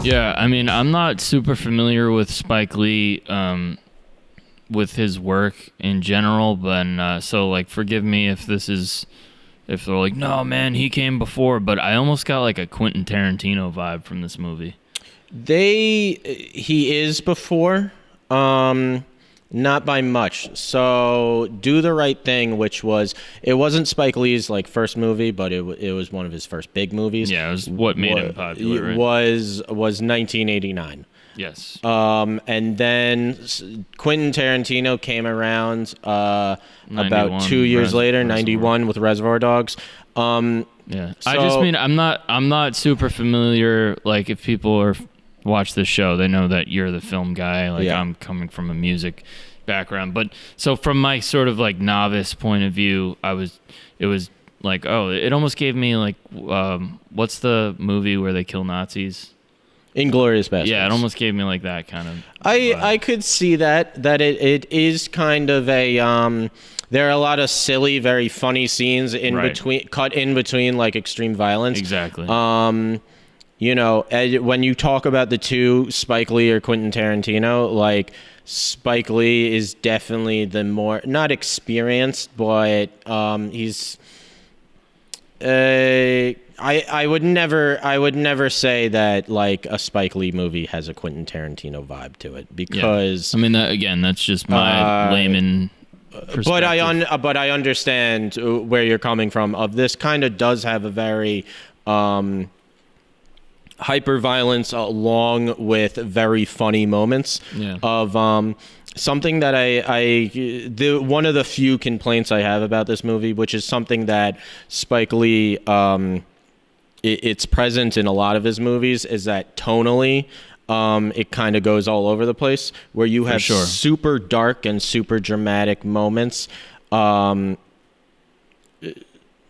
Yeah, I mean, I'm not super familiar with Spike Lee, with his work in general, but so like, forgive me if they're like, no, man, he came before, but I almost got like a Quentin Tarantino vibe from this movie. He is before, not by much. So Do the Right Thing, which it wasn't Spike Lee's like first movie, but it was one of his first big movies. Yeah, it was what made him popular. Right? It was 1989. Yes. And then Quentin Tarantino came around about 2 years later, 91, with Reservoir Dogs. Yeah. I just mean I'm not super familiar. Like, if people watch this show, they know that you're the film guy. Like, I'm coming from a music background, but so from my sort of like novice point of view, it was like, oh, it almost gave me like, what's the movie where they kill Nazis? Inglourious Basterds. Yeah, it almost gave me like that kind of. I could see that it is kind of a there are a lot of silly, very funny scenes cut in between like extreme violence. Exactly. You know, when you talk about the two, Spike Lee or Quentin Tarantino, like Spike Lee is definitely the more not experienced, but he's. I would never say that like a Spike Lee movie has a Quentin Tarantino vibe to it, because I mean, that's just my layman perspective. But I understand where you're coming from. Of this kind of does have a very hyper violence along with very funny moments of something that one of the few complaints I have about this movie, which is something that Spike Lee it's present in a lot of his movies, is that tonally it kind of goes all over the place, where you have super dark and super dramatic moments, not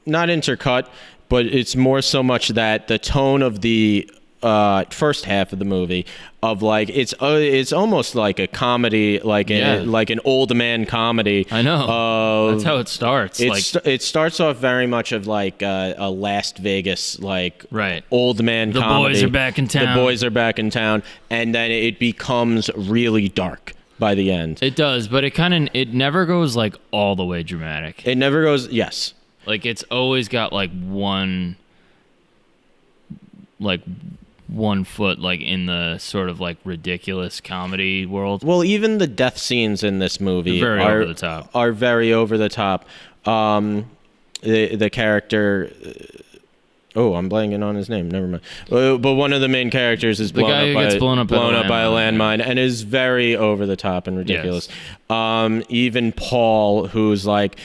intercut, but it's more so much that the tone of the first half of the movie of like it's almost like a comedy, like an old man comedy. I know. That's how it starts. It starts off very much of like a Las Vegas old man comedy. The boys are back in town. The boys are back in town, and then it becomes really dark by the end. It does, but it never goes like all the way dramatic. It never goes. Yes. Like, it's always got like one foot like in the sort of like ridiculous comedy world. Well, even the death scenes in this movie are very over the top. The character, I'm blanking on his name. Never mind. But one of the main characters is blown up by a landmine, and is very over the top and ridiculous. Yes. Even Paul, who's like.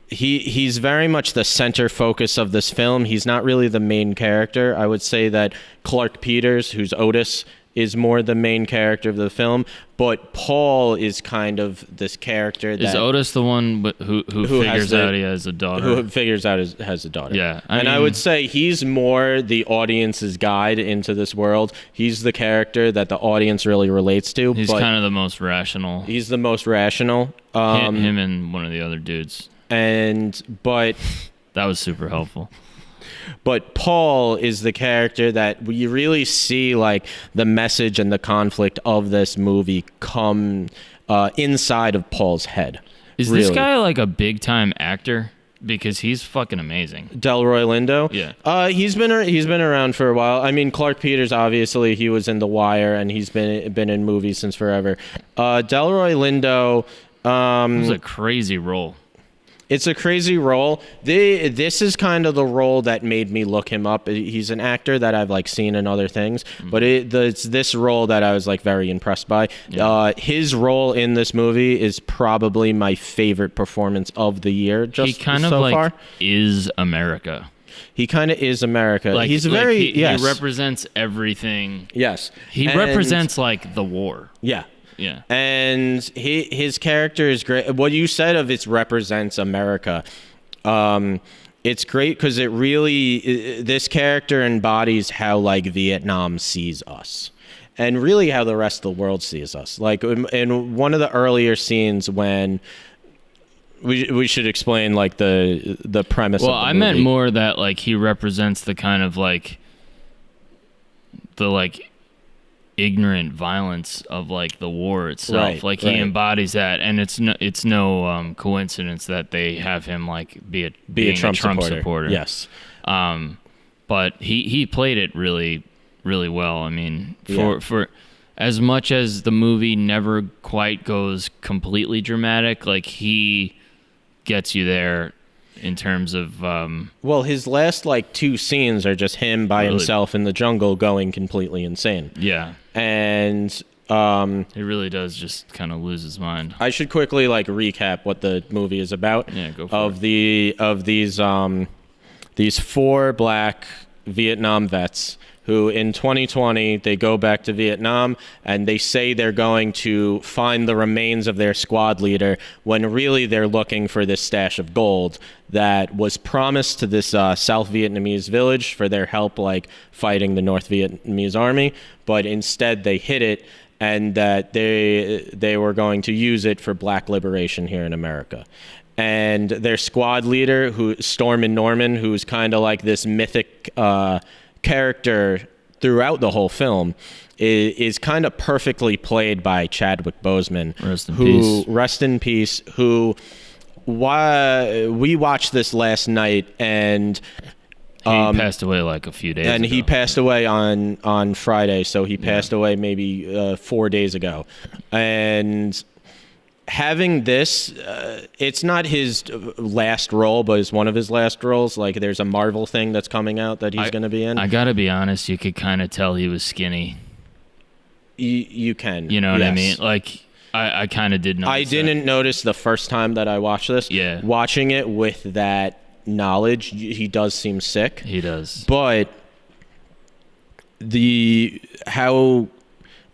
He's very much the center focus of this film. He's not really the main character. I would say that Clark Peters, who's Otis, is more the main character of the film. But Paul is kind of this character. Is Otis the one who figures out he has a daughter? Who figures out has a daughter. Yeah. I would say he's more the audience's guide into this world. He's the character that the audience really relates to. He's kind of the most rational. He's the most rational. Him and one of the other dudes. But that was super helpful. But Paul is the character that we really see like the message and the conflict of this movie come inside of Paul's head. Is this guy like a big time actor? Because he's fucking amazing. Delroy Lindo? Yeah. He's been around for a while. I mean, Clark Peters, obviously, he was in The Wire, and he's been in movies since forever. Delroy Lindo. It was a crazy role. It's a crazy role. This is kind of the role that made me look him up. He's an actor that I've like seen in other things, but it's this role that I was like very impressed by. Yeah. His role in this movie is probably my favorite performance of the year. He kind of like is America. He kind of is America. Like, he's he represents everything. Yes. He represents like the war. Yeah. Yeah. And his character is great. What you said of it represents America. It's great because it really, this character embodies how like Vietnam sees us, and really how the rest of the world sees us. Like in one of the earlier scenes when we should explain like the premise of the movie. I meant more that like he represents the kind of like the like ignorant violence of like the war itself. He embodies that, and it's no coincidence that they have him like be a Trump supporter. Yes. But he played it really, really well. I mean, for as much as the movie never quite goes completely dramatic, like he gets you there in terms of well, his last like 2 scenes are just him by himself in the jungle going completely insane. Yeah. And he really does just kind of lose his mind. I should quickly like recap what the movie is about. Yeah, go for it. These 4 black Vietnam vets who in 2020 they go back to Vietnam and they say they're going to find the remains of their squad leader when really they're looking for this stash of gold that was promised to this South Vietnamese village for their help like fighting the North Vietnamese army, but instead they hid it, and that they were going to use it for black liberation here in America. And their squad leader, who Stormin' Norman, who's kind of like this mythic character throughout the whole film, is kind of perfectly played by Chadwick Boseman. Rest in peace. Who we watched this last night, and he passed away like a few days ago. He passed away on Friday, so he passed away maybe 4 days ago. And having this, it's not his last role, but it's one of his last roles. Like, there's a Marvel thing that's coming out that he's going to be in. I gotta be honest, you could kind of tell he was skinny. You can. You know what I mean? Like, I kind of did notice I didn't notice the first time that I watched this. Yeah. Watching it with that knowledge, he does seem sick. He does. But how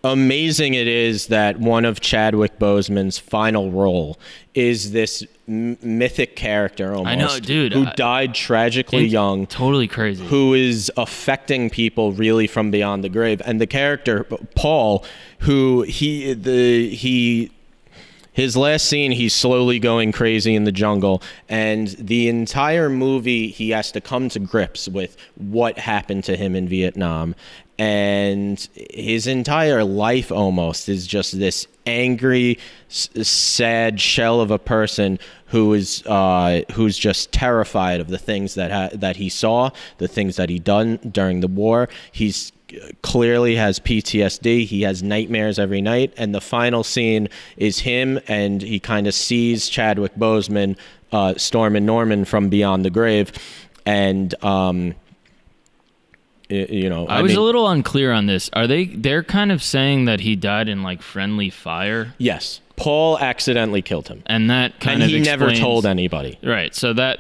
amazing it is that one of Chadwick Boseman's final role is this mythic character almost. I know, dude. Who died tragically young. Totally crazy. Who is affecting people really from beyond the grave. And the character, Paul, who his last scene, he's slowly going crazy in the jungle, and the entire movie he has to come to grips with what happened to him in Vietnam, and his entire life almost is just this angry, sad shell of a person who's just terrified of the things that he saw, the things that he done during the war. He's clearly has PTSD. He has nightmares every night, and the final scene is him, and he kind of sees Chadwick Boseman, Stormin' Norman from beyond the grave, and I was a little unclear on this. They're kind of saying that he died in like friendly fire? Yes. Paul accidentally killed him. And that kind of explains, never told anybody. Right. So that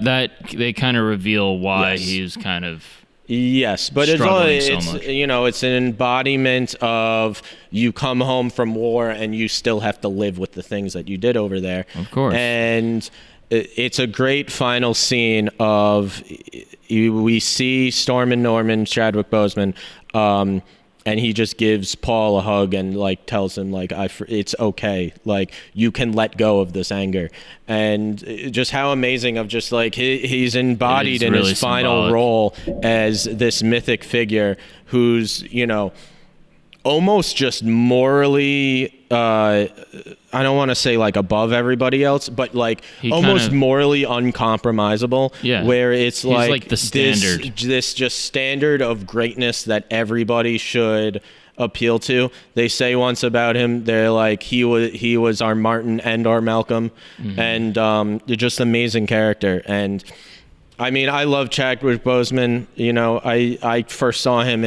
they kind of reveal why he's kind of Yes, but it's an embodiment of you come home from war and you still have to live with the things that you did over there. Of course. And it's a great final scene of we see Stormin' Norman, Chadwick Boseman, and he just gives Paul a hug and like tells him like it's okay, like you can let go of this anger, and just how amazing of just like he's embodied in his final role as this mythic figure who's almost just morally I don't want to say like above everybody else, but like almost morally uncompromisable. Yeah. Where it's he's like the standard. This just standard of greatness that everybody should appeal to. They say once about him, they're like he was our Martin and our Malcolm, and they're just amazing character. And I mean, I love Chadwick Boseman. I first saw him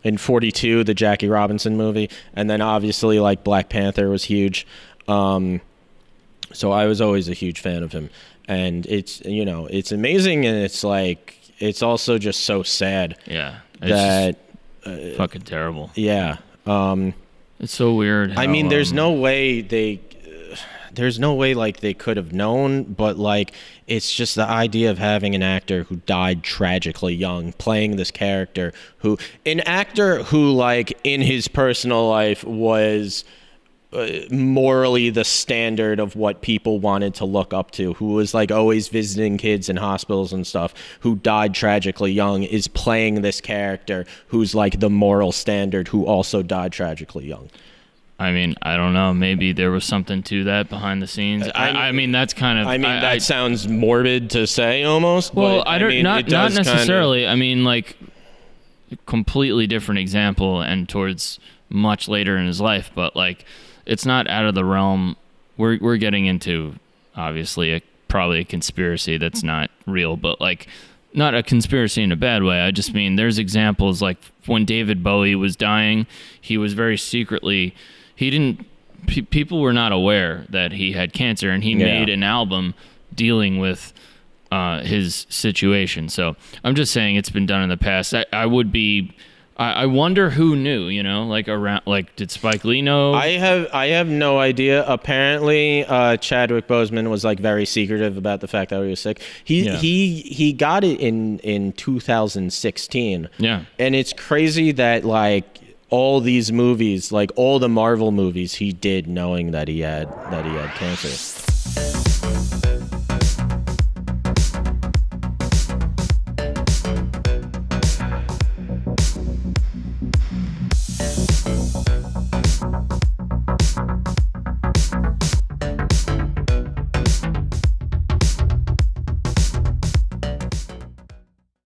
in 42, the Jackie Robinson movie, and then obviously like Black Panther was huge, so I was always a huge fan of him. And it's it's amazing, and it's like it's also just so sad. Yeah, it's just fucking terrible. Yeah, it's so weird how, I mean, there's no way like they could have known, but like it's just the idea of having an actor who died tragically young playing this character, an actor who like in his personal life was morally the standard of what people wanted to look up to, who was like always visiting kids in hospitals and stuff, who died tragically young, is playing this character who's like the moral standard, who also died tragically young. I mean, I don't know. Maybe there was something to that behind the scenes. I mean, that's kind of. I mean, that sounds morbid to say almost. Well, but, I mean, not necessarily. I mean, like, completely different example, and towards much later in his life, but like, it's not out of the realm. We're getting into obviously probably a conspiracy that's not real, but like, not a conspiracy in a bad way. I just mean there's examples like when David Bowie was dying, he was very secretly. People were not aware that he had cancer, and he made an album dealing with his situation. So I'm just saying it's been done in the past. I wonder who knew, like around, like, did Spike Lee know? I have no idea. Apparently, Chadwick Boseman was like very secretive about the fact that he was sick. He got it in 2016. Yeah. And it's crazy that like all these movies, like all the Marvel movies, he did knowing that he had cancer.